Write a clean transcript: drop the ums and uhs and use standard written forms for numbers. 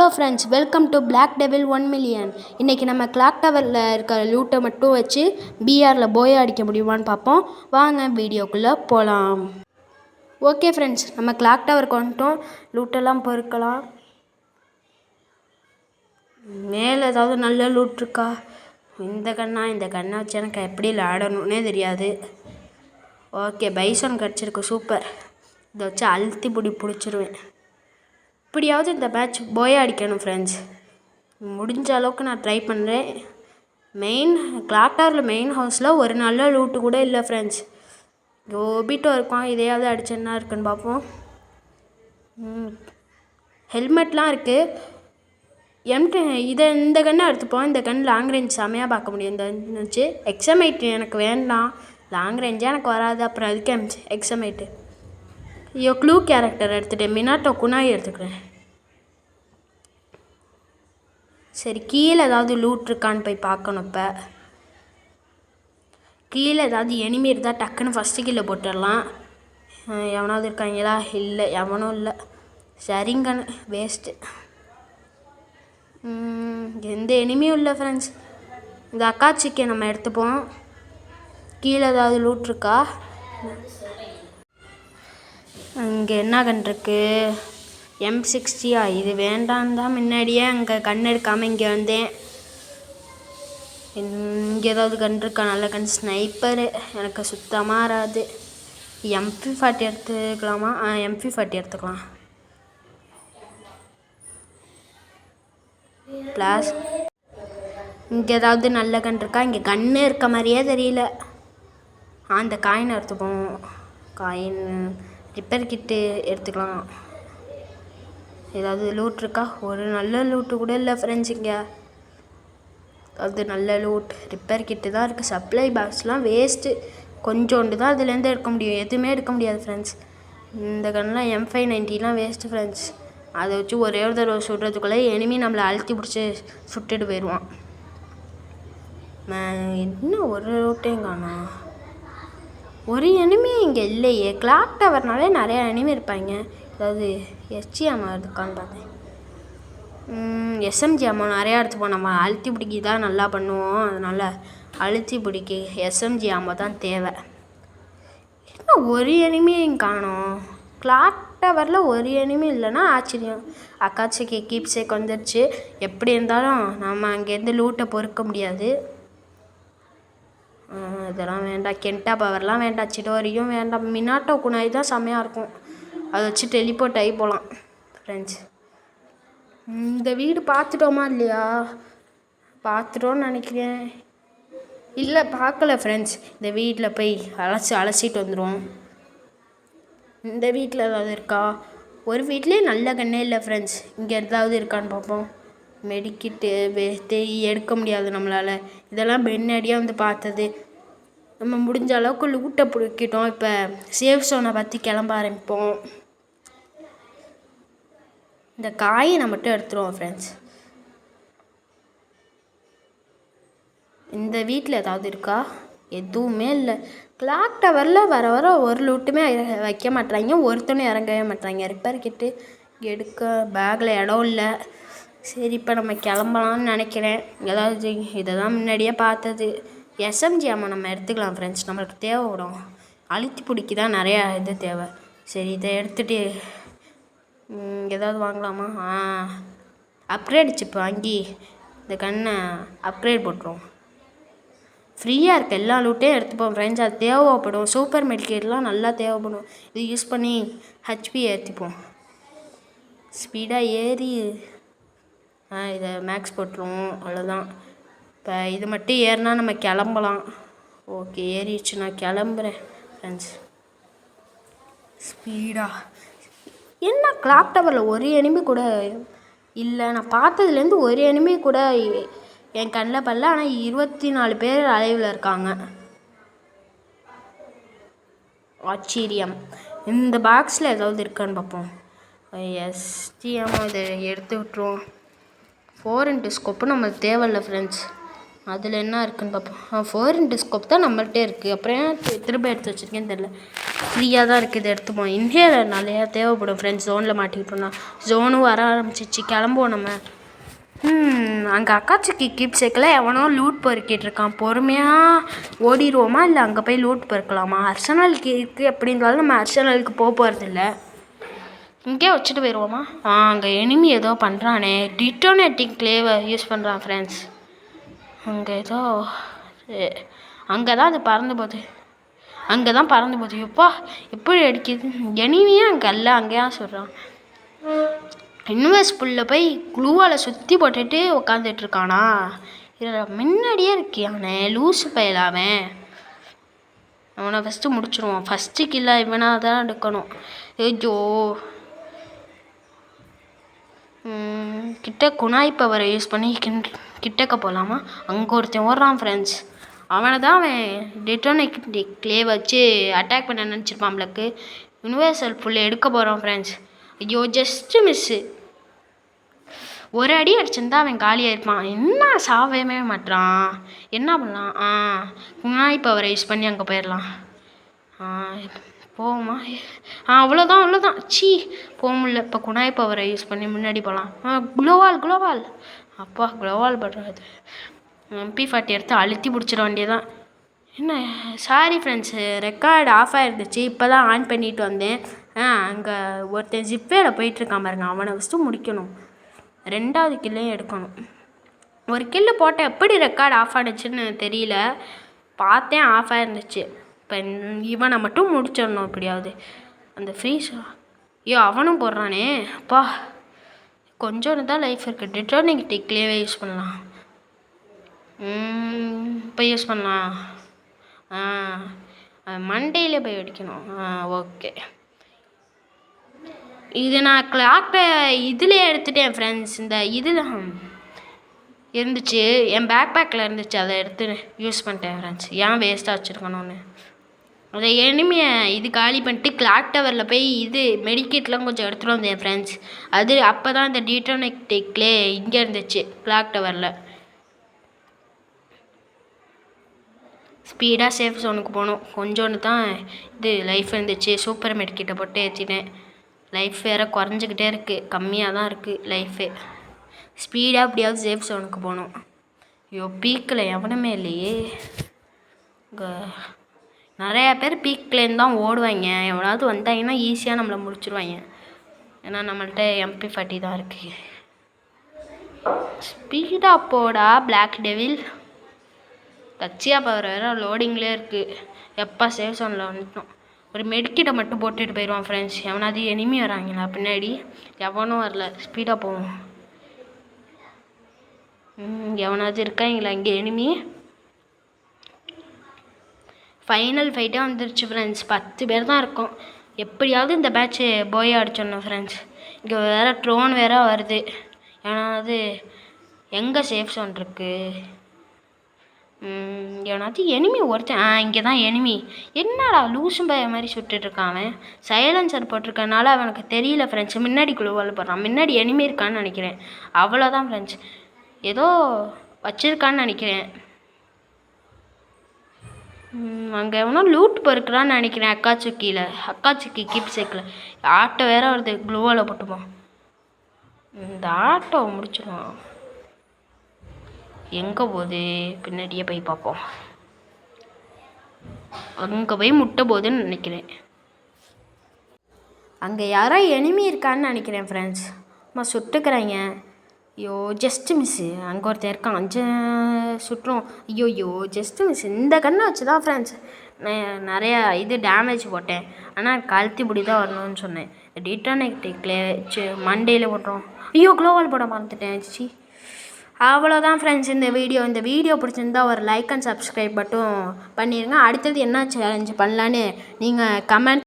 Hello friends, welcome to black devil 1 million. இன்றைக்கி நம்ம clock டவரில் இருக்கிற லூட்டை மட்டும் வச்சு பிஆரில் போயா அடிக்க முடியுமான்னு பார்ப்போம். வாங்க வீடியோக்குள்ளே போகலாம். ஓகே ஃப்ரெண்ட்ஸ், நம்ம கிளாக் டவருக்கு வந்துட்டோம். லூட்டெல்லாம் பொறுக்கலாம். மேலே ஏதாவது நல்ல லூட் இருக்கா? இந்த கண்ணை வச்சு எனக்கு எப்படி விளையாடணுன்னே தெரியாது. ஓகே, பைசன் கிடச்சிருக்கு, சூப்பர். இதை வச்சு அழுத்தி பிடிச்சிருவேன். இப்படியாவது இந்த மேட்ச் போயா அடிக்கணும் ஃப்ரெண்ட்ஸ். முடிஞ்ச அளவுக்கு நான் ட்ரை பண்ணுறேன். கிளாக் டவரில் மெயின் ஹவுஸில் ஒரு நல்ல லூட்டு கூட இல்லை ஃப்ரெண்ட்ஸ். ஓபிட்டோ இருக்கும், இதையாவது அடிச்சு என்ன இருக்குன்னு பார்ப்போம். ஹெல்மெட்லாம் இருக்குது. இந்த கன்னை எடுத்துப்போம். இந்த கன் லாங் ரேஞ்ச் செமையாக பார்க்க முடியும். இந்த வச்சு எக்ஸமைட் எனக்கு வேண்டாம், லாங் ரேஞ்சாக எனக்கு வராது. அப்புறம் அதுக்கு எக்ஸமைட்டு க்ளூ கேரக்டர் எடுத்துகிட்டேன். மினாட்டோ குனாய் எடுத்துக்கிறேன். சரி, கீழே ஏதாவது லூட் இருக்கான்னு போய் பார்க்கணும். இப்போ கீழே ஏதாவது எனிமி இருந்தால் டக்குன்னு ஃபஸ்ட்டு கீழே போட்டுடலாம். எவனாவது இருக்காங்களா? இல்லை, எவனும் இல்லை. சரிங்கன்னு வேஸ்ட்டு. எந்த எனிமியும் இல்லை ஃப்ரெண்ட்ஸ். இந்த அக்காச்சிக்கை நம்ம எடுத்துப்போம். கீழே ஏதாவது லூட் இருக்கா? அங்கே என்ன கண்டிருக்கு? M60 இது வேண்டாம் தான் முன்னாடியே அங்கே கண் எடுக்காமல் இங்கே வந்தேன். இங்கே ஏதாவது கன் இருக்கா? நல்ல கன். ஸ்னைப்பரு எனக்கு சுத்தமாக வராது. MP40 எடுத்துக்கலாமா? MP40 எடுத்துக்கலாம். ப்ளஸ் இங்கே ஏதாவது நல்ல கன் இருக்கா? இங்கே கன்று இருக்க மாதிரியே தெரியல. அந்த காயின் எடுத்துப்போம். காயின் ரிப்பேர் கிட்டு எடுத்துக்கலாம். ஏதாவது லூட் இருக்கா? ஒரு நல்ல லூட்டு கூட இல்லை ஃப்ரெண்ட்ஸ். இங்கே அது நல்ல லூட் ரிப்பேர் கிட்டு தான் இருக்குது. சப்ளை பாக்ஸ்லாம் வேஸ்ட்டு. கொஞ்சோண்டு தான் அதுலேருந்து எடுக்க முடியும், எதுவுமே எடுக்க முடியாது ஃப்ரெண்ட்ஸ். இந்த கன்லாம் M590லாம் வேஸ்ட்டு ஃப்ரெண்ட்ஸ். அதை வச்சு ஒரே ஒரு தடவை சுடுறதுக்குள்ளே எனிமி நம்மளை அழுத்தி பிடிச்சி சுட்டுட்டு போயிடுவான். இன்னும் ஒரு லூட்டையும் காணோம். ஒரு எனிமி இங்கே இல்லையே. கிளாக் டவர்னாலே நிறையா எனிமி இருப்பாங்க. அதாவது SG அம்மா இருக்கான்னு பார்த்தேன். SMG அம்மா நிறையா எடுத்துப்போம். நம்ம அழுத்தி பிடிக்கி தான் நல்லா பண்ணுவோம். அதனால் அழுத்தி பிடிக்கி SMG அம்மா தான் தேவை. இன்னும் ஒரு எனிமியும் காணோம். கிளாக் டவரில் ஒரு எனிமி இல்லைன்னா ஆச்சரியம். அக்காச்சிக்கு கீப்ஸேக் வந்துடுச்சு. எப்படி இருந்தாலும் நம்ம அங்கேருந்து லூட்டை பொறுக்க முடியாது. இதெல்லாம் வேண்டாம். கென்டா பவர்லாம் வேண்டாம். சிடோரியும் வேண்டாம். மினாட்டோ குனாய் தான் செம்மையாக இருக்கும். அதை வச்சு டெலிபோர்ட் ஆகி போகலாம் ஃப்ரெண்ட்ஸ். இந்த வீடு பார்த்துட்டோமா இல்லையா? பார்த்துட்டோன்னு நினைக்கிறேன். இல்லை, பார்க்கல ஃப்ரெண்ட்ஸ். இந்த வீட்டில் போய் அலசிட்டு வந்துடுவோம். இந்த வீட்டில் ஏதாவது இருக்கா? ஒரு வீட்லேயே நல்ல கண்ணே இல்லை ஃப்ரெண்ட்ஸ். இங்கே ஏதாவது இருக்கான்னு பார்ப்போம். மெடிக்கிட்டு எடுக்க முடியாது நம்மளால். இதெல்லாம் பென்னடியாக வந்து பார்த்தது. நம்ம முடிஞ்ச அளவுக்கு லூட்டை பிடிக்கிட்டோம். இப்போ சேஃப் ஜோனை பற்றி கிளம்ப ஆரம்பிப்போம். இந்த காயினை மட்டும் எடுத்துருவோம் ஃப்ரெண்ட்ஸ். இந்த வீட்டில் ஏதாவது இருக்கா? எதுவுமே இல்லை. கிளாக் டவரில் வர ஒரு லூட்டுமே வைக்க மாட்டாங்க. ஒருத்தனும் இறங்கவே மாட்டாங்க. ரிப்பேர் கிட்டு எடுக்க பேக்கில் இடம் இல்லை. சரி, இப்போ நம்ம கிளம்பலான்னு நினைக்கிறேன். ஏதாவது இதை தான் முன்னாடியே பார்த்தது. SMG அம்மா நம்ம எடுத்துக்கலாம் ஃப்ரெண்ட்ஸ். நம்மளுக்கு தேவைப்படும். அழுத்தி பிடிக்கி தான் நிறையா இது தேவை. சரி, இதை எடுத்துகிட்டு ஏதாவது வாங்கலாமா? அப்கிரேட் சிப் வாங்கி இந்த கண்ணை அப்கிரேட் போட்டுருவோம். ஃப்ரீயாக இருக்க எல்லா லூட்டையும் எடுத்துப்போம் ஃப்ரெண்ட்ஸ். அது தேவைப்படும். சூப்பர் மெடிக்கேட்லாம் நல்லா தேவைப்படும். இது யூஸ் பண்ணி HP ஏற்றிப்போம். ஸ்பீடாக ஏறி இதை மேக்ஸ் போட்டுருவோம். அவ்வளோதான். இப்போ இது மட்டும் ஏறினா நம்ம கிளம்பலாம். ஓகே, ஏறிடுச்சு. நான் கிளம்புறேன் ஃப்ரெண்ட்ஸ். ஸ்பீடாக என்ன கிளாக் டவரில் ஒரு எனிமி கூட இல்லை. நான் பார்த்ததுலேருந்து ஒரு எனிமி கூட என் கண்ணில் படல. ஆனால் 24 பேர் அலைவில் இருக்காங்க. ஆச்சரியம். இந்த பாக்ஸில் ஏதாவது இருக்கான்னு பார்ப்போம். SGM இதை எடுத்து விட்டுருவோம். 4x ஸ்கோப்பு நம்மளுக்கு தேவையில்லை ஃப்ரெண்ட்ஸ். அதில் என்ன இருக்குதுன்னு பார்ப்போம். 4x ஸ்கோப் தான் நம்மள்கிட்டே இருக்குது. அப்புறம் திரும்ப எடுத்து வச்சுருக்கேன்னு தெரில. ஃப்ரீயாக தான் இருக்குது, எடுத்துப்போம். இன்ஹேலர் நிறையா தேவைப்படும் ஃப்ரெண்ட்ஸ். ஜோனில் மாட்டிக்கிட்டோம்னா ஜோனும் வர ஆரம்பிச்சிச்சு, கிளம்புவோம் நம்ம. அங்கே அக்காச்சிக்கு கீப் சேக்கில் எவனோ லூட் பொறுக்கிட்டு இருக்கான். பொறுமையாக ஓடிடுவோமா இல்லை அங்கே போய் லூட் பொறுக்கலாமா? அர்சனலுக்கு இருக்குது அப்படின்றாலும் நம்ம அர்சனலுக்கு போகிறதில்ல, இங்கே வச்சுட்டு போயிடுவோமா? அங்கே எனிமி ஏதோ பண்ணுறானே, டிட்டோனேட்டிங் கிளேவை யூஸ் பண்ணுறான் ஃப்ரெண்ட்ஸ். அங்கே ஏதோ அங்கே தான் அது பறந்து போகுது, அங்கே தான் பறந்து போகுது. எப்பா எப்படி அடிக்குது எனிமியாக அங்கே அல்ல, அங்கேயா சொல்கிறான். இன்வெஸ்ட்புல்லில் போய் குளூவால் சுற்றி போட்டுட்டு உக்காந்துட்ருக்கானா? இதில் முன்னாடியே இருக்கியானே லூஸு பயிலாவன். அவனை ஃபஸ்ட்டு முடிச்சிடுவான். ஃபஸ்ட்டு கில்ல இவனாக தான் எடுக்கணும். ஐயோ கிட்ட குணாய் பவரை யூஸ் பண்ணி கிட்டக்க போகலாமா? அங்கே ஒருத்தன் ஓடுறான் ஃப்ரெண்ட்ஸ். அவனை தான் அவன் டிட்டோனேட்டிங் கிளே வச்சு அட்டாக் பண்ண நினச்சிருப்பான்களுக்கு. யூனிவர்சல் ஃபுல் எடுக்க போகிறான் ஃப்ரெண்ட்ஸ். ஐயோ ஜஸ்ட்டு மிஸ்ஸு, ஒரு அடி அடிச்சிருந்தா அவன் காலியாக இருப்பான். என்ன சாவவே மாட்டான், என்ன பண்ணலாம்? குணாய் பவரை யூஸ் பண்ணி அங்கே போயிடலாம். போவோமா? அவ்வளோதான். போக முடியல. இப்போ குணாய் பவரை யூஸ் பண்ணி முன்னாடி போகலாம். குளோவால் அப்பா குளோவால் பண்ணுறது. MP40 எடுத்து அழுத்தி பிடிச்சிட வேண்டியதான். என்ன சாரி ஃப்ரெண்ட்ஸு, ரெக்கார்டு ஆஃப் ஆகிருந்துச்சு, இப்போ தான் ஆன் பண்ணிட்டு வந்தேன். அங்கே ஒருத்தன் ஜிப்பேயில் போயிட்டுருக்கான் பாருங்க, அவனை ஃபஸ்ட்டு முடிக்கணும். 2வது கில்லையும் எடுக்கணும். ஒரு கில்லு போட்டால் எப்படி ரெக்கார்டு ஆஃப் ஆகிடுச்சின்னு தெரியல, பார்த்தேன் ஆஃப் ஆகிருந்துச்சு. இப்போ இவனை மட்டும் முடிச்சிடணும் எப்படியாவது. அந்த ஃப்ரீஸ் அவனும் போடுறானே, அப்பா கொஞ்சோன்னு தான் லைஃப் இருக்குது. டிட்டோனேட்டிங் கிளேவே யூஸ் பண்ணலாம். இப்போ யூஸ் பண்ணலாம். மண்டேலே போய் அடிக்கணும். ஓகே, இது நான் கிளாக்கை இதில் எடுத்துட்டேன் ஃப்ரெண்ட்ஸ். இந்த இதில் இருந்துச்சு, என் பேக்கில் இருந்துச்சு, அதை எடுத்து யூஸ் பண்ணிட்டேன் ஃப்ரெண்ட்ஸ். ஏன் வேஸ்ட்டாக வச்சுருக்கணும்னு. அதை எனிமையை இது காலி பண்ணிட்டு கிளாக் டவரில் போய் இது மெடிக்கெட்லாம் கொஞ்சம் எடுத்துகிட்டு வந்தேன் ஃப்ரெண்ட்ஸ். அது அப்போ தான் இந்த டிட்டோனேட்டிங் கிளே இங்கே இருந்துச்சு கிளாக் டவரில். ஸ்பீடாக சேஃப் ஜோனுக்கு போகணும். கொஞ்சோன்னு தான் இது லைஃப் இருந்துச்சு, சூப்பர் மெடிக்கிட்ட போட்டு ஏற்றிட்டேன். லைஃப் வேறு குறைஞ்சிக்கிட்டே இருக்குது, கம்மியாக தான் இருக்குது லைஃபு. ஸ்பீடாக எப்படியாவது சேஃப் ஜோனுக்கு போகணும். ஐயோ பீக்கில் எவனுமே இல்லையே. நிறையா பேர் பீக்லேருந்து தான் ஓடுவாங்க, எவனாவது வந்தாங்கன்னா ஈஸியாக நம்மளை முடிச்சிடுவாங்க. ஏன்னா நம்மள்கிட்ட MP40 தான் இருக்குது. ஸ்பீடாக போடா பிளாக் டெவில். கச்சியா பவர் வேறு லோடிங்லேயே இருக்குது. எப்போ சேவ் ஜோனில் வந்துட்டோம். ஒரு மெடிக்கிட்ட மட்டும் போட்டுட்டு போயிடுவான் ஃப்ரெண்ட்ஸ். எவனாவது எனிமி வராங்களா பின்னாடி? எவனும் வரல, ஸ்பீடாக போவோம். எவனாவது இருக்காங்களா இங்கே எனிமி? ஃபைனல் ஃபைட்டே வந்துருச்சு ஃப்ரெண்ட்ஸ். 10 பேர் தான் இருக்கோம். எப்படியாவது இந்த பேட்ச்சு போய் அடிச்சிடணும் ஃப்ரெண்ட்ஸ். இங்கே வேறு ட்ரோன் வேறு வருது. ஏன்னாவது எங்கே சேஃப் ஜோன் இருக்குது? ஏன்னாவது எனிமி ஒருத்தன் இங்கே தான் எனிமி. என்னடா லூசும் பய மாதிரி சுட்டுட்ருக்கான் அவன். சைலன்சர் போட்டிருக்கனால அவனுக்கு தெரியல ஃப்ரெண்ட்ஸ். முன்னாடி குழுவால் போடுறான், முன்னாடி எனிமி இருக்கான்னு நினைக்கிறேன். அவ்வளோதான் ஃப்ரெண்ட்ஸ், ஏதோ வச்சுருக்கான்னு நினைக்கிறேன். அங்கே எவனோ லூட் பொறுக்கிறான்னு நினைக்கிறேன். அக்காச்சுக்கி கீப் சேக்கில் ஆட்டோ வேறு வருது. க்ளூவால் போட்டுப்போம், இந்த ஆட்டோவை முடிச்சிடுவோம். எங்கே போகுது? பின்னாடியே போய் பார்ப்போம். அங்கே போய் முட்டை போகுதுன்னு நினைக்கிறேன். அங்கே யாரோ எனிமி இருக்கான்னு நினைக்கிறேன் ஃப்ரெண்ட்ஸ். சுட்டுக்கிறாங்க. ஐயோ ஜஸ்ட்டு மிஸ்ஸு. அங்கே ஒருத்தர் இருக்கான், 5 சுட்டுரும். ஐயோ ஜஸ்ட்டு மிஸ். இந்த கண்ணை வச்சு தான் ஃப்ரெண்ட்ஸ் நான் நிறையா இது டேமேஜ் போட்டேன். ஆனால் கழுத்தி பிடி தான் வரணும்னு சொன்னேன். டிட்டோனேட்டிங்லே வச்சு மண்டேயில் போட்டுரும். ஐயோ க்ளோவால் போட மறந்துட்டேன். அவ்வளோதான் ஃப்ரெண்ட்ஸ் இந்த வீடியோ பிடிச்சிருந்தா ஒரு லைக் அண்ட் சப்ஸ்கிரைப் மட்டும் பண்ணிடுங்க. அடுத்தது என்ன சேலஞ்சு பண்ணலான்னு நீங்கள் கமெண்ட்